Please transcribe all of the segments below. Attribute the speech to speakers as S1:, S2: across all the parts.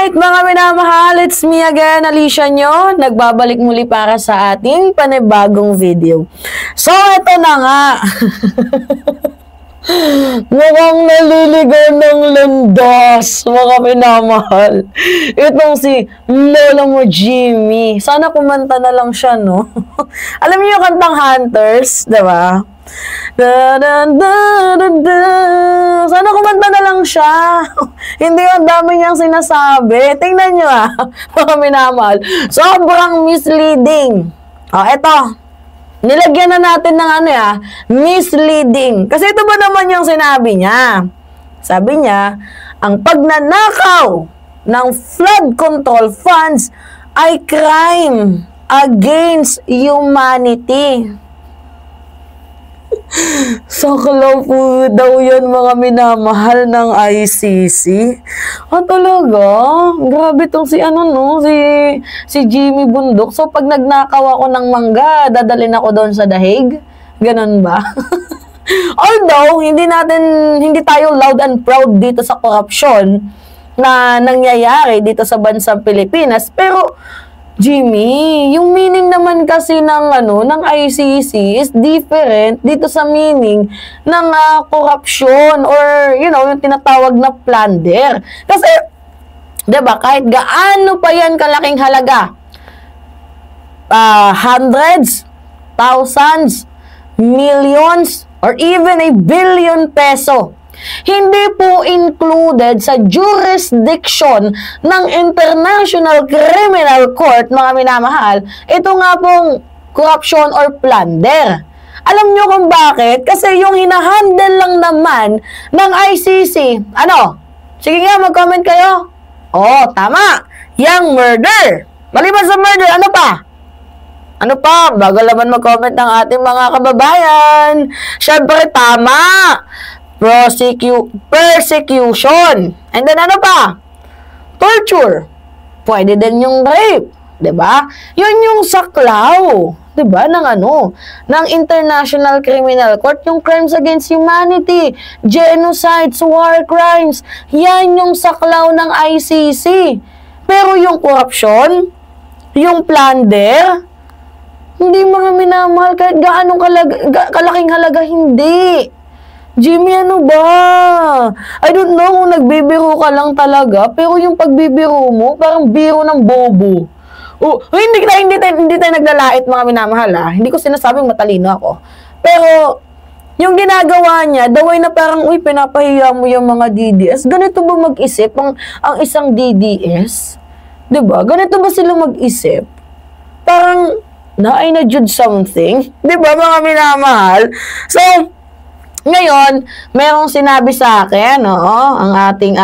S1: Alright, mga minamahal, it's me again, Alicia nyo. Nagbabalik muli para sa ating panibagong video. So, ito na nga. Mukhang naliligaw ng landas, mga minamahal. Itong si Lola mo, Jimmy. Sana kumanta na lang siya, no? Alam niyo yung kantang Hunters, diba? Da, da, da, da, da. Sana kumanta na lang siya. Hindi, ang dami niyang sinasabi. Tingnan niyo mga minamahal. Sobrang misleading. Eto. Nilagyan na natin ng misleading. Kasi ito ba naman yung sinabi niya? Sabi niya, ang pagnanakaw ng flood control funds ay crime against humanity. Saklaw po daw yan, mga minamahal ng ICC. Talaga? Grabe tong si si Jimmy Bundok. So pag nagnakaw ako ng mangga, dadalhin ako doon sa dahig? Ganun ba? Although hindi tayo loud and proud dito sa korupsyon na nangyayari dito sa bansang Pilipinas, pero Jimmy, yung meaning naman kasi ng ICC is different dito sa meaning ng corruption or yung tinatawag na plunder. Kasi 'di ba, kahit gaano pa yan kalaking halaga, hundreds, thousands, millions, or even a billion peso, hindi po included sa jurisdiction ng International Criminal Court, mga minamahal, ito nga pong corruption or plunder. Alam nyo kung bakit? Kasi yung hinahandle lang naman ng ICC, sige nga, mag-comment kayo. Tama. Yang murder. Maliban sa murder, ano pa? Bagal naman mag-comment ng ating mga kababayan. Syempre, tama. Persecution. And then ano pa? Torture. Pwede din yung rape. 'Di ba? Yun yung saklaw. 'Di ba? Ng International Criminal Court, yung crimes against humanity, genocides, war crimes. Yan yung saklaw ng ICC. Pero yung corruption, yung plunder, hindi, mga minamahal, kahit gaano kalaking halaga, hindi. Jimmy, ano ba? I don't know kung nagbibiro ka lang talaga, pero yung pagbibiro mo, parang biro ng bobo. Hindi tayo naglalait, mga minamahal, Hindi ko sinasabing matalino ako. Pero, yung ginagawa niya, the way na parang, pinapahiya mo yung mga DDS. Ganito ba mag-isip ang isang DDS? Diba? Ganito ba sila mag-isip? Parang, na-judge something? Diba, mga minamahal? So, ngayon, merong sinabi sa akin, ang ating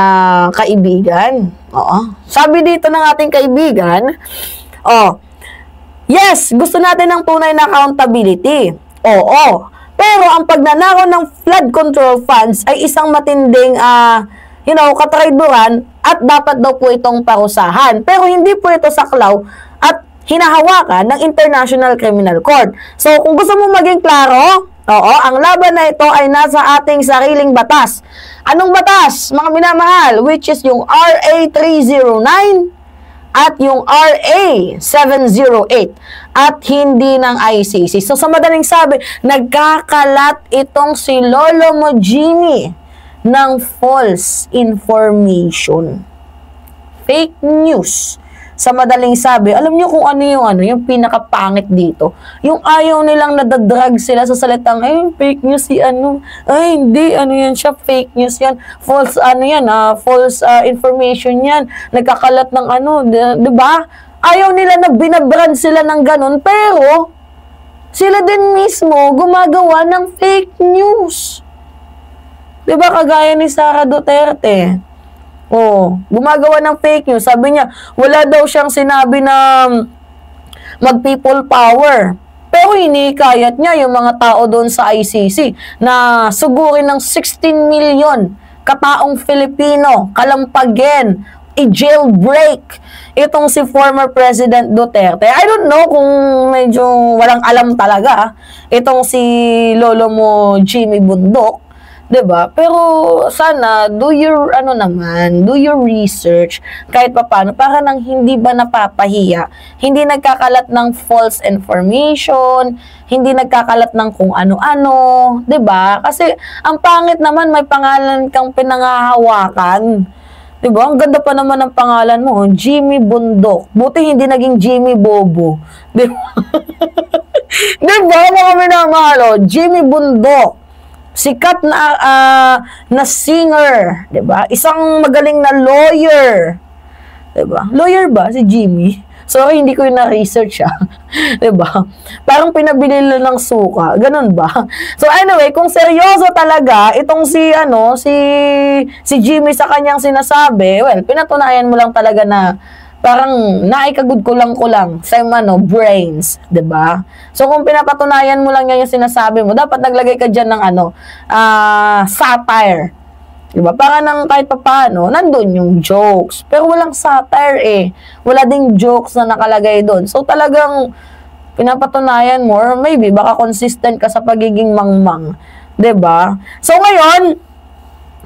S1: kaibigan. Sabi dito ng ating kaibigan, yes, gusto natin ng tunay na accountability. Pero ang pagnanakaw ng flood control funds ay isang matinding, katrayduran at dapat daw po itong parusahan. Pero hindi po ito saklaw at hinahawakan ng International Criminal Court. So, kung gusto mo maging klaro, ang laban na ito ay nasa ating sariling batas. Anong batas, mga minamahal? Which is yung RA 309 at yung RA 708 at hindi ng ICC. So, sa madaling sabi, nagkakalat itong si Lolo mo, Jimmy, ng false information. Fake news. Sa madaling sabi, alam niyo kung yung pinakapangit dito? Yung ayaw nilang nadadrag sila sa salitang, fake news hindi, yan siya, fake news yan, false, false information yan, nagkakalat ng diba? Ayaw nila na binabrand sila ng ganun, pero, sila din mismo gumagawa ng fake news. Diba, kagaya ni Sara Duterte? Gumagawa ng fake news. Sabi niya, wala daw siyang sinabi na mag-people power. Pero hinikayat niya yung mga tao doon sa ICC na sugurin ng 16 million kataong Filipino, kalampagin, i-jailbreak itong si former President Duterte. I don't know kung medyo walang alam talaga itong si Lolo mo, Jimmy Bundok, 'Diba? Pero sana do your do your research kahit papaano para nang hindi ba napapahiya, hindi nagkakalat ng false information, hindi nagkakalat ng kung ano-ano, 'di ba? Kasi ang pangit naman may pangalan kang pinangahawakan. 'Di ba? Ang ganda pa naman ng pangalan mo, Jimmy Bundok. Buti hindi naging Jimmy Bobo. 'Di ba? 'Di ba mga minamahal, Jimmy Bundok. Sikat na singer, 'di ba? Isang magaling na lawyer. 'Di ba? Lawyer ba si Jimmy? Sorry, hindi ko na-research 'Di ba? Parang pinabili lang ng suka, ganun ba? So anyway, kung seryoso talaga itong si Jimmy sa kanyang sinasabi, well, pinatunayan mo lang talaga na parang naikagud ko lang sa brains, 'di ba? So kung pinapatunayan mo lang yan yung sinasabi mo, dapat naglagay ka diyan ng satire. 'Di ba? Para nang kahit papaano, nandoon yung jokes. Pero walang satire eh. Wala ding jokes na nakalagay doon. So talagang pinapatunayan mo or maybe baka consistent ka sa pagiging mangmang, 'di ba? So ngayon,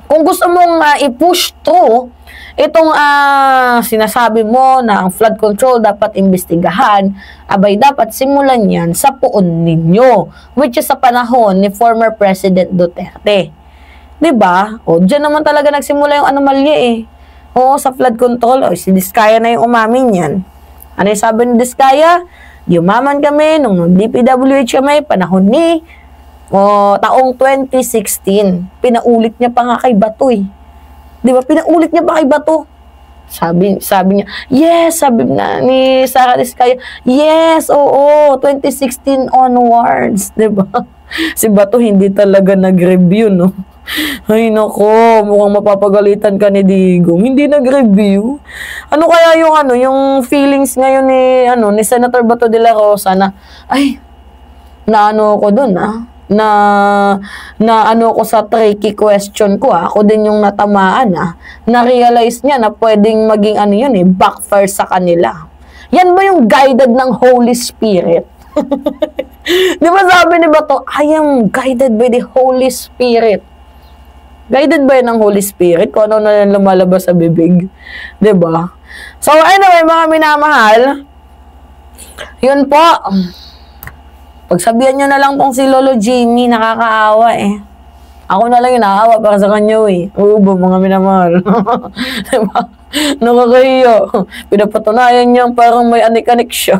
S1: kung gusto mong i-push through itong sinasabi mo na ang flood control dapat imbestigahan, abay dapat simulan yan sa poon ninyo, which is sa panahon ni former President Duterte. 'Di ba? O, diyan naman talaga nagsimula yung anomalya eh. Oo, sa flood control, si Diskaya na yung umamin yan. Ano yung sabi ni Diskaya? Yumaman kami nung DPWH kami, panahon ni taong 2016. Pinaulit niya pa nga kay Bato eh. 'Di ba? Pinaulit niya pa kay Bato. Sabi niya, yes, sabi na ni Sara Diskaya, yes, oo, 2016 onwards, 'di ba? Si Bato hindi talaga nag-review, no? Ay nako, mukhang mapapagalitan ka ni Digong. Hindi nag-review. Ano kaya yung feelings ngayon ni Senator Bato de la Rosa na ko doon na ko sa tricky question ko ako din yung natamaan na-realize niya na pwedeng maging backfire sa kanila. Yan ba yung guided ng Holy Spirit? Di ba sabi ni Bato, I am guided by the Holy Spirit. Guided ba yan ng Holy Spirit? Kung ano na lumalabas sa bibig. Di ba? So anyway, mga minamahal, yun po. Pagsabihan nyo na lang pong si Lolo Jimmy, nakakaawa eh. Ako na lang yung nakaawa para sa kanya eh. Oo ba, mga minamahal? Diba? Nakakahiya. Pinapatunayan niya parang may anik-anik siya.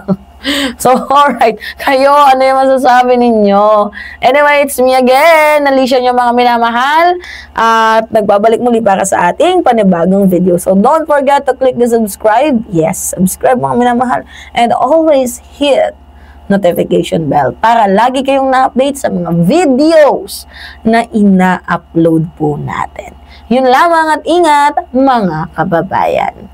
S1: So, alright. Kayo, ano yung masasabi ninyo? Anyway, it's me again, Alicia nyo mga minamahal. At nagbabalik muli para sa ating panibagong video. So, don't forget to click the subscribe. Yes, subscribe mga minamahal. And always hit notification bell para lagi kayong na-update sa mga videos na ina-upload po natin. Yun lamang at ingat mga kababayan.